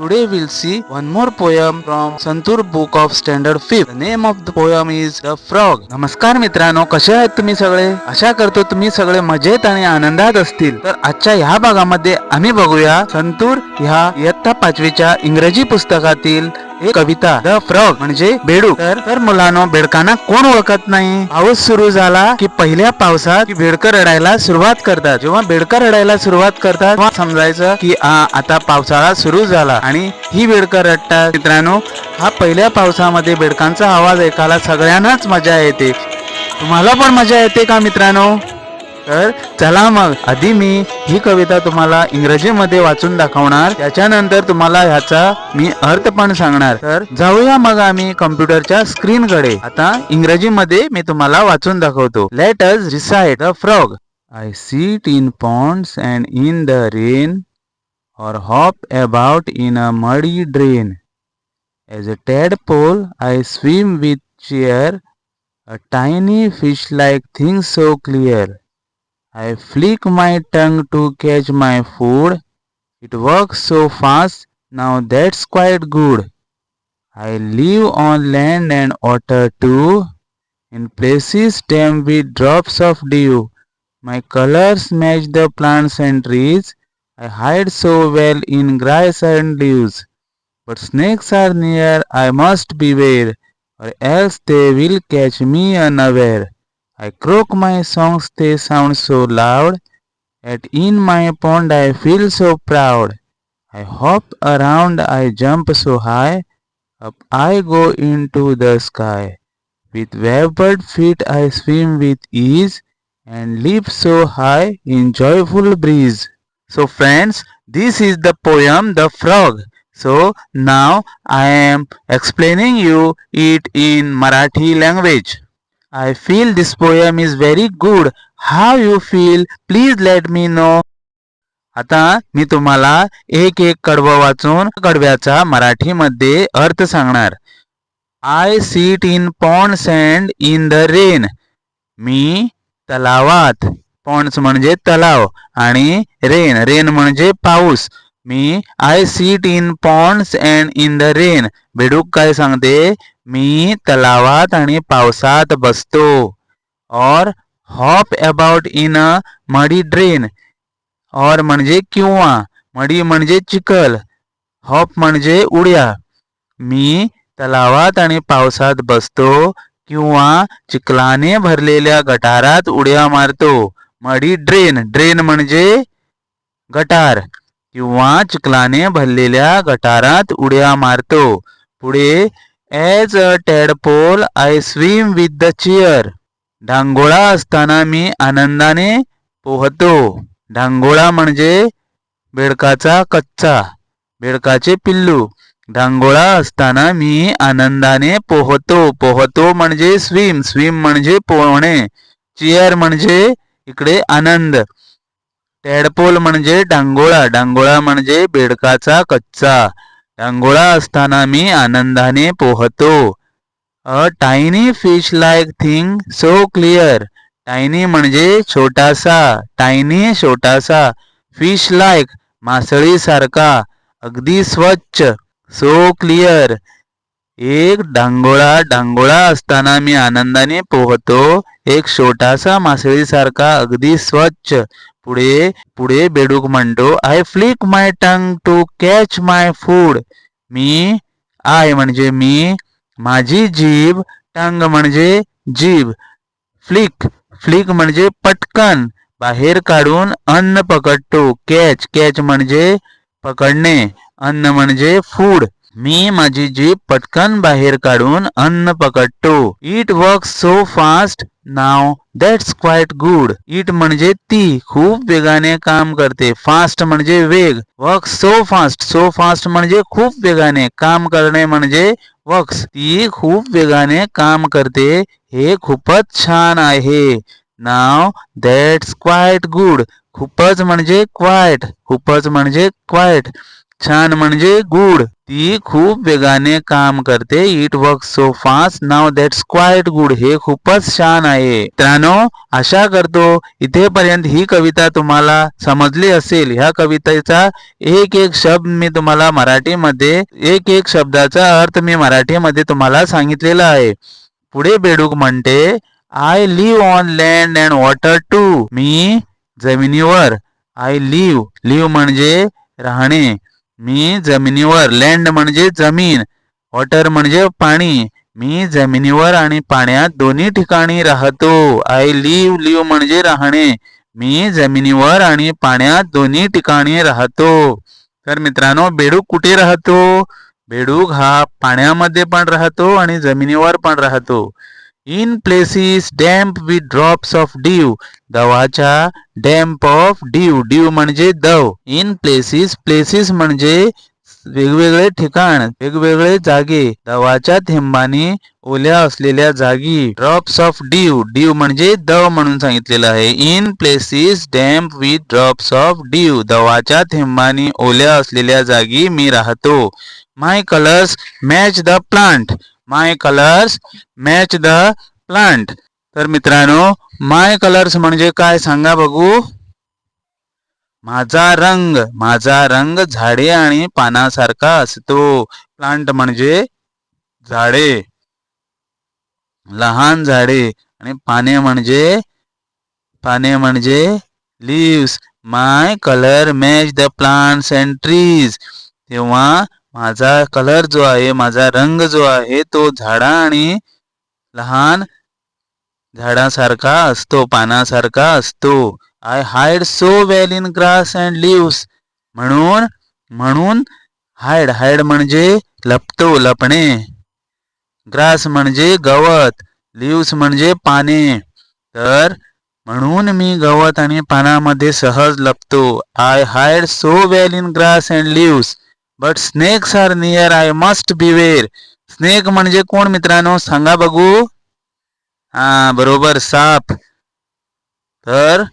Today we'll see one more poem from Santur book of standard 5th. The name of the poem is The Frog. नमस्कार मित्रांनो, कसे आहेत तुम्ही सगळे? आशा करतो तुम्ही सगळे मजेत आणि आनंदात असतील. तर आजच्या ह्या भागामध्ये आम्ही बघूया संतूर ह्या इयत्ता 5वीच्या इंग्रजी पुस्तकातील एक कविता द फ्रॉग म्हणजे बेडूक. तर मुलांनो, बेडकांना कोण ओळखत नाही? पाऊस सुरू झाला की पहिल्या पावसात बेडकं रडायला सुरुवात करतात. जेव्हा बेडकं रडायला सुरुवात करतात तेव्हा समजायचं की आता पावसाळा सुरू झाला आणि ही बेडकं रडतात. मित्रांनो, हा पहिल्या पावसामध्ये बेडकांचा आवाज ऐकायला सगळ्यांनाच मजा येते. तुम्हाला पण मजा येते का मित्रांनो? तर चला मग, आधी मी ही कविता तुम्हाला इंग्रजीमध्ये वाचून दाखवणार, त्याच्यानंतर तुम्हाला ह्याचा मी अर्थ पण सांगणार. तर जाऊया मग आम्ही कम्प्युटरच्या स्क्रीन कडे. आता इंग्रजीमध्ये मी तुम्हाला वाचून दाखवतो. Let us recite the frog. I sit in ponds and in the rain or hop about in a muddy drain. As a tadpole I swim with cheer, a tiny fish-like thing so clear. I flick my tongue to catch my food. It works so fast, now that's quite good. I live on land and water too, in places damp with drops of dew. My colors match the plants and trees. I hide so well in grass and leaves. But snakes are near, I must beware, or else they will catch me unaware. I croak my songs, they sound so loud, yet in my pond I feel so proud. I hop around, I jump so high, up I go into the sky. With waved feet I swim with ease, and leap so high in joyful breeze. So friends, this is the poem The Frog. So now I am explaining you it in Marathi language. I feel this poem is very good. How you feel? Please let me know. आता मी तुम्हाला एक एक कडवं वाचून कडव्याचा मराठीमध्ये अर्थ सांगणार. I sit in ponds and in the rain. मी तलावात, पॉन्ड्स म्हणजे तलाव आणि रेन, रेन म्हणजे पाऊस. मी I sit in ponds and in the rain. बेडूक काय सांगते? मी तलावात आणि पावसात बसतो. और हॉप अबाउट इन अ मडी ड्रेन. और म्हणजे किंवा, मडी म्हणजे चिखल, हॉप म्हणजे उड्या. मी तलावात आणि पावसात बसतो किंवा चिखलाने भरलेल्या गटारात उड्या मारतो. मडी ड्रेन, ड्रेन म्हणजे गटार, किंवा चिखलाने भरलेल्या गटारात उड्या मारतो. पुढे as a tadpole I swim with the cheer. डांगोळा असताना मी आनंदाने पोहतो. डांगोळा म्हणजे बेडकाचा कच्चा, बेडकाचे पिल्लू. डांगोळा असताना मी आनंदाने पोहतो. पोहतो म्हणजे स्विम, स्विम म्हणजे पोहणे. चेअर म्हणजे इकडे आनंद. टॅडपोल म्हणजे डांगोळा, डांगोळा म्हणजे बेडकाचा कच्चा. डांगोळा असताना मी आनंदाने पोहतो. A tiny fish like thing so clear. Tiny म्हणजे छोटासा, टायनी छोटासा. फिश लाईक मासळीसारखा, अगदी स्वच्छ. सो क्लिअर एक डांगोळा, डांगोळा असताना मी आनंदाने पोहतो. एक छोटासा मासळीसारखा, अगदी स्वच्छ. पुढे पुढे बेडूक म्हणतो, I flick my tongue to catch my food. मी, आय म्हणजे मी, माझी जीभ, टंग म्हणजे जीभ, फ्लिक, फ्लिक म्हणजे पटकन बाहेर काढून अन्न पकडतो. कॅच, कॅच म्हणजे पकडणे, अन्न म्हणजे फूड. मी माझी जीभ पटकन बाहेर काढून अन्न पकडतो. It works so fast, now that's quite good. It म्हणजे ती खूप वेगाने काम करते. फास्ट म्हणजे वेग. Works so fast, so fast म्हणजे खूप वेगाने. काम करणे म्हणजे वर्क्स. ती खूप वेगाने काम करते. हे खूपच छान आहे. नाव दॅट्स क्वाईट गुड. खूपच म्हणजे क्वाईट, खूपच म्हणजे क्वाईट. छान म्हणजे गुड. ती खूप वेगाने काम करते. It work so fast. Now that's quite good. हे खूपच छान आहे. मित्रांनो, आशा करतो इथेपर्यंत ही कविता तुम्हाला समजली असेल. ह्या कवितेचा एक एक शब्द मी तुम्हाला मराठीमध्ये, एक एक शब्दाचा अर्थ मी मराठीमध्ये तुम्हाला सांगितलेला आहे. पुढे बेडूक म्हणते, I live on land and water too. मी जमिनीवर. I leave. लिव्ह म्हणजे राहणे. मी जमिनीवर. लँड म्हणजे जमीन. वॉटर म्हणजे पाणी. मी जमिनीवर आणि पाण्यात दोन्ही ठिकाणी राहतो. I live. लिव्ह म्हणजे राहणे. मी जमिनीवर आणि पाण्यात दोन्ही ठिकाणी राहतो. तर मित्रांनो, बेडूक कुठे राहतो? बेडूक हा पाण्यामध्ये पण राहतो आणि जमिनीवर पण राहतो. In places damp with drops of dew. दवाच्या डॅम्प ऑफ ड्यू. ड्यू म्हणजे दव. In places. प्लेसेस म्हणजे वेगवेगळे ठिकाण, वेगवेगळे जागे. दवाच्या थेंबानी ओल्या असलेल्या जागी. Drops of dew. ड्यू म्हणजे दव म्हणून सांगितलेलं आहे. In places damp with drops of dew. दवाच्या थेंबानी ओल्या असलेल्या जागी मी राहतो. My colours match the plant. My colours match the plant. तर मित्रांनो, माय कलर्स म्हणजे काय सांगा बघू. माझा रंग. माझा रंग झाडे आणि पानासारखा असतो. प्लांट म्हणजे झाडे, लहान झाडे. आणि पाने म्हणजे leaves. My colour match the plants and trees. तेव्हा माझा कलर जो आहे, माझा रंग जो आहे, तो झाडा आणि लहान झाडासारखा असतो, पानासारखा असतो. I hide so well in grass and leaves. म्हणून हाईड. हाईड म्हणजे लपतो, लपणे. ग्रास म्हणजे गवत. लिव्स म्हणजे पाने. तर म्हणून मी गवत आणि पानामध्ये सहज लपतो. I hide so well in grass and leaves. But snakes are near. I must beware. Snake म्हणजे कोण मित्रांनो, सांगा बघू. बरोबर, साप. तर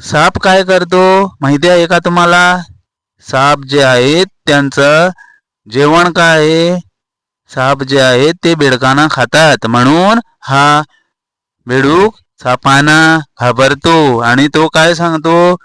साप काय करतो माहिती आहे का तुम्हाला? साप जे आहेत त्यांचं जेवण काय आहे? साप जे आहेत ते बेडकांना खातात. म्हणून हा बेडूक सापांना घाबरतो आणि तो काय सांगतो,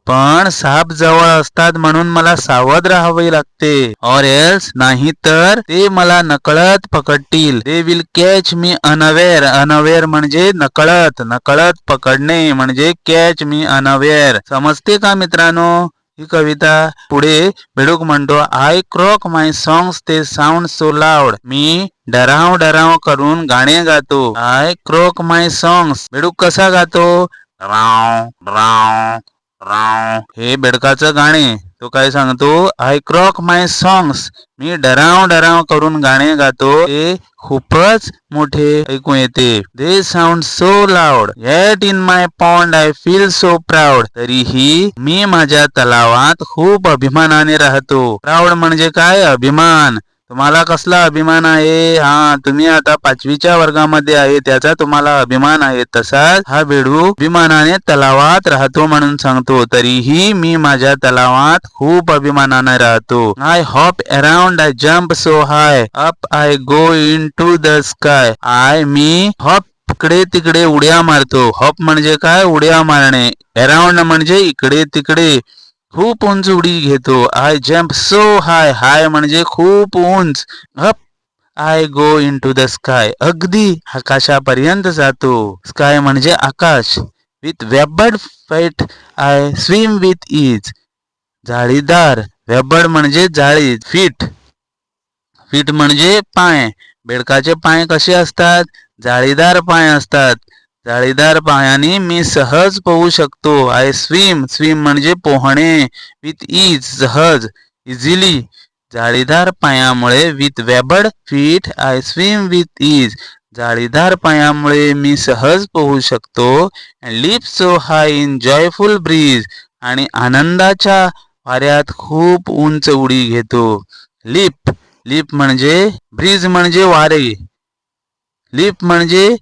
पण साप जवळ असतात म्हणून मला सावध राहावे लागते. और एल्स, नाही तर ते मला नकळत पकडतील. They will catch me unaware. Unaware म्हणजे नकळत. नकळत पकडणे म्हणजे कॅच मी अनअवेअर. समजते का मित्रांनो ही कविता? पुढे बेडूक म्हणतो, I croak my songs they sound so loud. मी डराव डराव करून गाणे गातो. I croak my songs. बेडूक कसा गातो? राव राव राव. हे बेडकाचं गाणे. तो काय सांगतो, आय क्रॉक माय सॉंग्स. मी डराव डराव करून गाणे गातो. ते खूपच मोठे ऐकू येते. They sound so loud. Yet in my pond I feel so proud. तरीही मी माझ्या तलावात खूप अभिमानाने राहतो. प्राऊड म्हणजे काय? अभिमान. तुम्हाला कसला अभिमान आहे? तुम्ही आता 5वीच्या वर्गामध्ये आहे, त्याचा तुम्हाला अभिमान आहे. तसाच हा बेडूक अभिमानाने तलावात राहतो म्हणून सांगतो. तरीही मी माझ्या तलावात खूप अभिमानाने राहतो. I hop around. I jump so high. Up I go into the sky. मी हॉप इकडे तिकडे उड्या मारतो. हॉप म्हणजे काय? उड्या मारणे. अराउंड म्हणजे इकडे तिकडे. खूप उंच उडी घेतो. I jump so high. High म्हणजे खूप उंच. Up I go into the sky. अगदी आकाशापर्यंत जातो. स्काय म्हणजे आकाश. With webbed feet I swim with ease. जाळीदार. वेबड म्हणजे जाळी. फीट. फीट म्हणजे पाय. बेडकाचे पाय कसे असतात? जाळीदार पाय असतात. जाळीदार पायाने मी सहज पोहू शकतो. I swim. स्विम म्हणजे पोहणे. विथ इज सहज. इझिली. जाळीदार पायामुळे with webbed feet I swim with ease. जाळीदार पायामुळे मी सहज पोहू शकतो. And leap so high in joyful breeze. आणि आनंदाच्या वाऱ्यात खूप उंच उडी घेतो. लिप. लिप म्हणजे ब्रीज म्हणजे वारे. लिप म्हणजे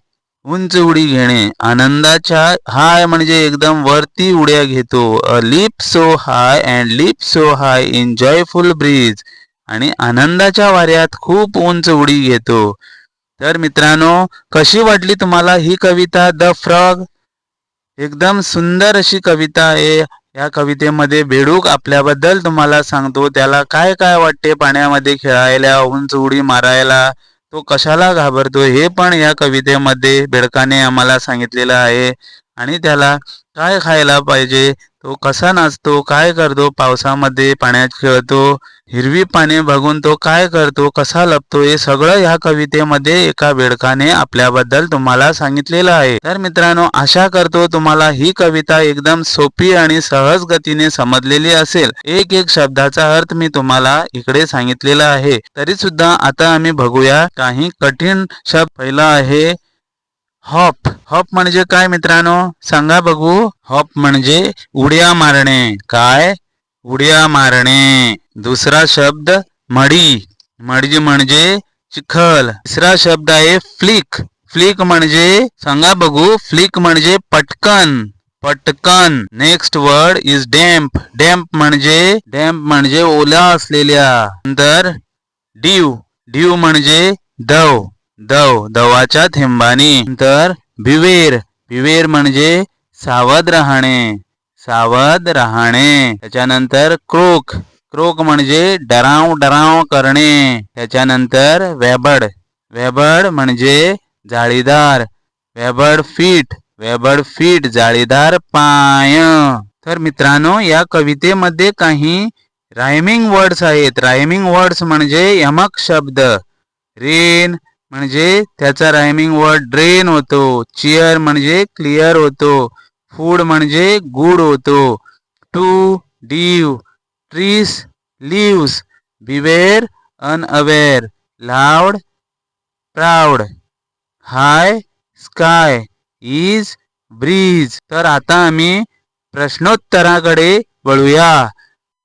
उंच उडी घेणे, आनंदाच्या हाय म्हणजे एकदम वरती उड्या घेतो. A leap so high and leap so high in joyful breeze. आणि आनंदाच्या वाऱ्यात खूप उंच उडी घेतो. तर मित्रांनो, कशी वाटली तुम्हाला ही कविता द फ्रॉग? एकदम सुंदर अशी कविता आहे. या कवितेमध्ये बेडूक आपल्याबद्दल तुम्हाला सांगतो. त्याला काय काय वाटते पाण्यामध्ये खेळायला, उंच उडी मारायला, तो कशाला घाबरतो हे पण या कवितेमध्ये बेडकाने आम्हाला सांगितलेलं आहे. आणि त्याला काय खायला पाहिजे, तो कसा नाचतो, काय करतो, पावसामध्ये पाण्यात खेळतो, हिरवी पाने बघून तो काय करतो, कसा लपतो, हे सगळं या कवितेमध्ये एका बेडकाने आपल्याबद्दल तुम्हाला सांगितलेलं आहे. तर मित्रांनो, आशा करतो तुम्हाला ही कविता एकदम सोपी आणि सहज गतीने समजलेली असेल. एक एक शब्दाचा अर्थ मी तुम्हाला इकडे सांगितलेला आहे. तरी सुद्धा आता आम्ही बघूया काही कठीण शब्द. पहिला आहे हॉप. हॉप म्हणजे काय मित्रांनो, सांगा बघू. हॉप म्हणजे उड्या मारणे. काय? उड्या मारणे. दुसरा शब्द मडी. मडी म्हणजे चिखल. तिसरा शब्द आहे फ्लिक. फ्लिक म्हणजे सांगा बघू. फ्लिक म्हणजे पटकन. पटकन. Next word is damp. Damp म्हणजे ओला असलेल्या. नंतर ड्यू. ड्यू म्हणजे दव. दवाच्या थेंबानी. नंतर बिवेर. बिवेर म्हणजे सावध राहणे. सावध राहणे. त्याच्यानंतर क्रोक. क्रोक म्हणजे डराव करणे. त्याच्यानंतर वेबड. वेबड म्हणजे जाळीदार. वेबड फीट. वेबड फीट जाळीदार पाय. तर मित्रांनो, या कवितेमध्ये काही रायमिंग वर्ड्स आहेत. रायमिंग वर्ड्स म्हणजे यमक शब्द. रेन म्हणजे त्याचा रायमिंग वर्ड ड्रेन होतो. चिअर म्हणजे क्लिअर होतो. फूड म्हणजे गुड होतो. Too dew. Trees leaves. Beware unaware. Loud proud. High sky. Ease breeze. तर आता आम्ही प्रश्नोत्तराकडे वळूया.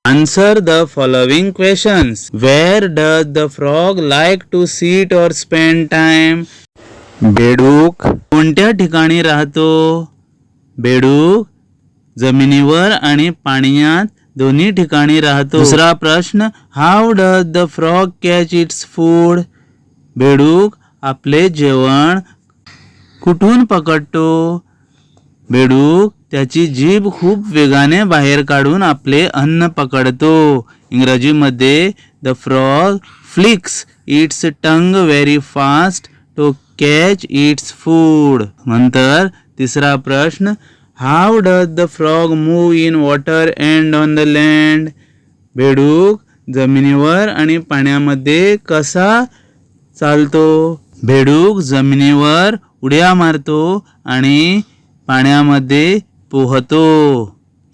Answer the following questions. Where does the frog like to sit or spend time? बेडूक कोणत्या ठिकाणी राहतो? बेडूक जमिनीवर आणि पाण्यात दोन्ही ठिकाणी राहतो. दुसरा प्रश्न, How does the frog catch its food? बेडूक आपले जेवण कुठून पकडतो? बेडूक त्याची जीभ खूप वेगाने बाहेर काढून आपले अन्न पकडतो. इंग्रजीमध्ये the frog flicks its tongue very fast to catch its food. नंतर तिसरा प्रश्न, how does the frog move in water and on the land? बेडूक जमिनीवर आणि पाण्यामध्ये कसा चालतो? बेडूक जमिनीवर उड्या मारतो आणि पाण्यामध्ये पोहतो.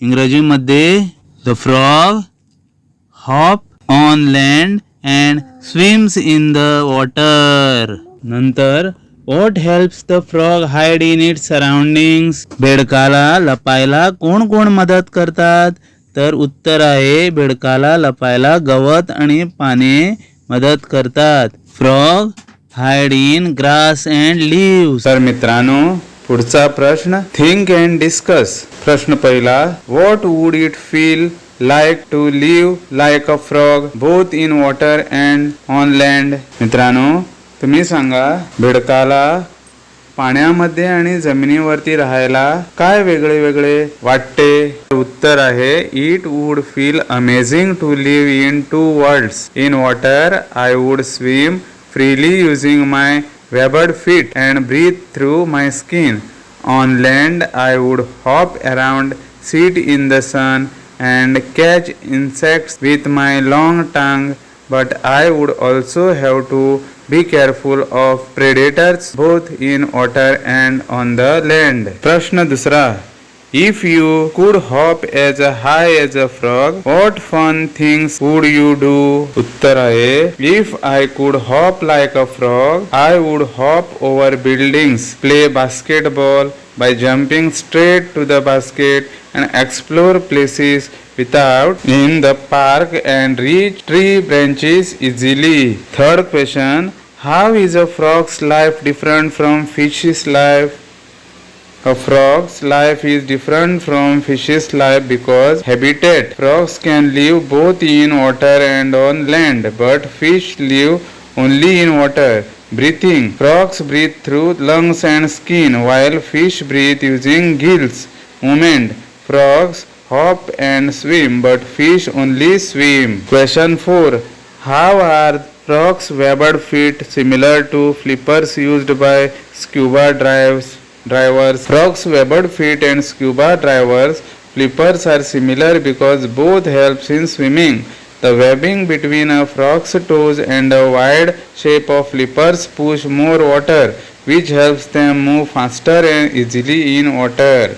इंग्रजीमध्ये the frog hop on land and swims in the water. नंतर what helps the frog hide in its surroundings? बेडकाला लपायला कोण कोण मदत करतात? तर उत्तर आहे, बेडकाला लपायला गवत आणि पाने मदत करतात. Frog hide in grass and leaves. तर मित्रांनो, पुढचा प्रश्न, थिंक अँड डिस्कस. प्रश्न पहिला, what would it feel like to live like a frog both in water and on land? मित्रांनो, तुम्ही सांगा, बेडकाला पाण्यामध्ये आणि जमिनीवरती राहायला काय वेगळे वेगळे वाटते? उत्तर आहे, it would feel amazing to live in two worlds. In water I would swim freely using my webbed feet and breathe through my skin. On land I would hop around, sit in the sun and catch insects with my long tongue, but I would also have to be careful of predators both in water and on the land. प्रश्न दुसरा, if you could hop as high as a frog, what fun things would you do? उत्तर आहे, if I could hop like a frog, I would hop over buildings, play basketball by jumping straight to the basket and explore places without in the park and reach tree branches easily. Third question, How is a frog's life different from fish's life? A frog's life is different from fish's life because habitat. Frogs can live both in water and on land, but fish live only in water. Breathing. Frogs breathe through lungs and skin, while fish breathe using gills. Movement. Frogs hop and swim, but fish only swim. Question 4. How are frogs' webbed feet similar to flippers used by scuba divers? Frogs' webbed feet and scuba divers' flippers are similar because both help in swimming. The webbing between a frog's toes and a wide shape of flippers push more water, which helps them move faster and easily in water.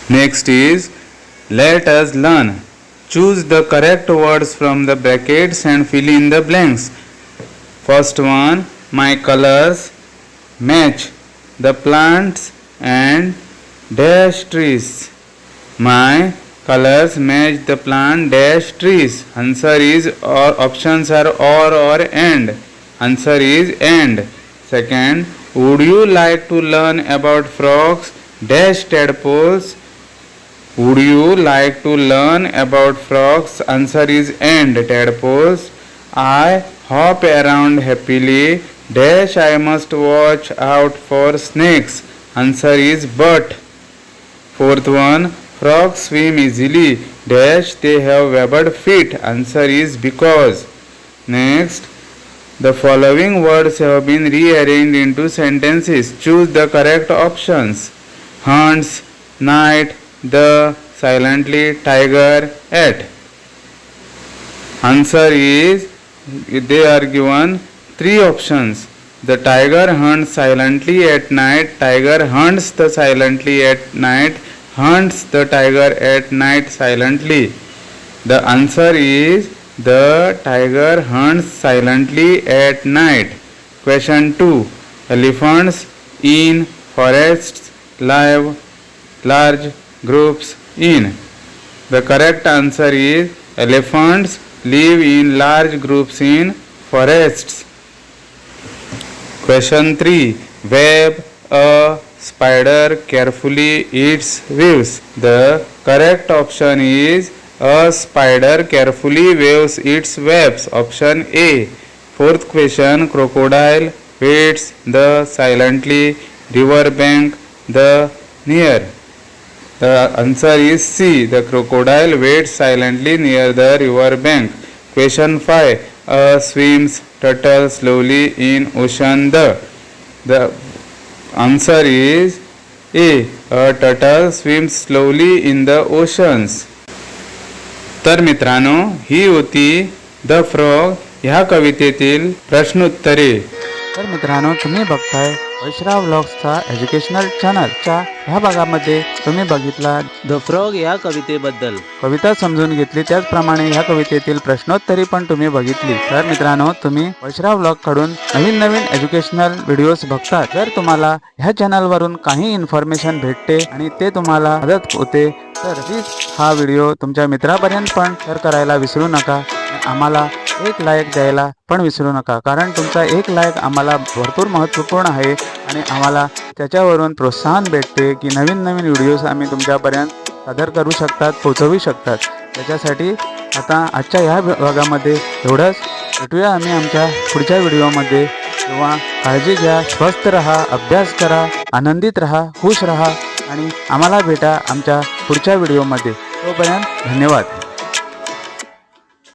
Next is, let us learn. Choose the correct words from the brackets and fill in the blanks. First one, my colors match the plants and dash trees. My colors match the plant dash trees. Answer is or options are or and. Answer is and. Second, would you like to learn about frogs dash tadpoles? Would you like to learn about frogs? Answer is and tadpoles. I hop around happily. Dash I must watch out for snakes. Answer is but. Fourth one, frogs swim easily. Dash they have webbed feet. Answer is because. Next, the following words have been rearranged into sentences. Choose the correct options. Hunts, night, the, silently, tiger, at. Answer is, they are given three options. The tiger hunts silently at night. Tiger hunts the silently at night. Hunts the tiger at night silently. The answer is the tiger hunts silently at night. Question 2. Elephants in forests live large groups in. The correct answer is elephants live in large groups in forests. Question 3. Web. A spider carefully eats weaves. The correct option is a spider carefully weaves its webs. Option A. Fourth question. Crocodile waits the silently. River bank the near. The answer is C. The crocodile waits silently near the river bank. Question 5. Swims turtle slowly in ocean. The answer is A. A turtle swims slowly in the oceans. तर मित्रांनो, ही होती the frog ह्या कवितेतील प्रश्नोत्तरे. तर मित्रांनो, तुम्ही बघताय वैश्राव व्लॉग्सचा एज्युकेशनल चॅनलच्या ह्या भागामध्ये तुम्ही बघितला द फ्रॉग या कवितेबद्दल. कविता समजून घेतली, त्याचप्रमाणे ह्या कवितेतील प्रश्नोत्तरी पण तुम्ही बघितली. तर मित्रांनो, तुम्ही वैश्राव व्लॉग कडून नवीन नवीन एज्युकेशनल व्हिडिओज बघता. जर तुम्हाला ह्या चॅनलवरून काही इन्फॉर्मेशन भेटते आणि ते तुम्हाला मदत होते, तर प्लीज हा व्हिडिओ तुमच्या मित्रापर्यंत पण शेअर करायला विसरू नका. आम्हाला एक लाईक द्यायला पण विसरू नका, कारण तुमचा एक लाईक आम्हाला भरपूर महत्त्वपूर्ण आहे आणि आम्हाला त्याच्यावरून प्रोत्साहन भेटते की नवीन नवीन व्हिडिओज आम्ही तुमच्यापर्यंत सादर करू शकतात, पोचवू शकतात. त्याच्यासाठी आता आजच्या ह्या भागामध्ये एवढंच. भेटूया आम्ही आमच्या पुढच्या व्हिडिओमध्ये. तेव्हा काळजी घ्या, स्वस्थ रहा, अभ्यास करा, आनंदित रहा, खुश रहा आणि आम्हाला भेटा आमच्या पुढच्या व्हिडिओमध्ये. तोपर्यंत धन्यवाद.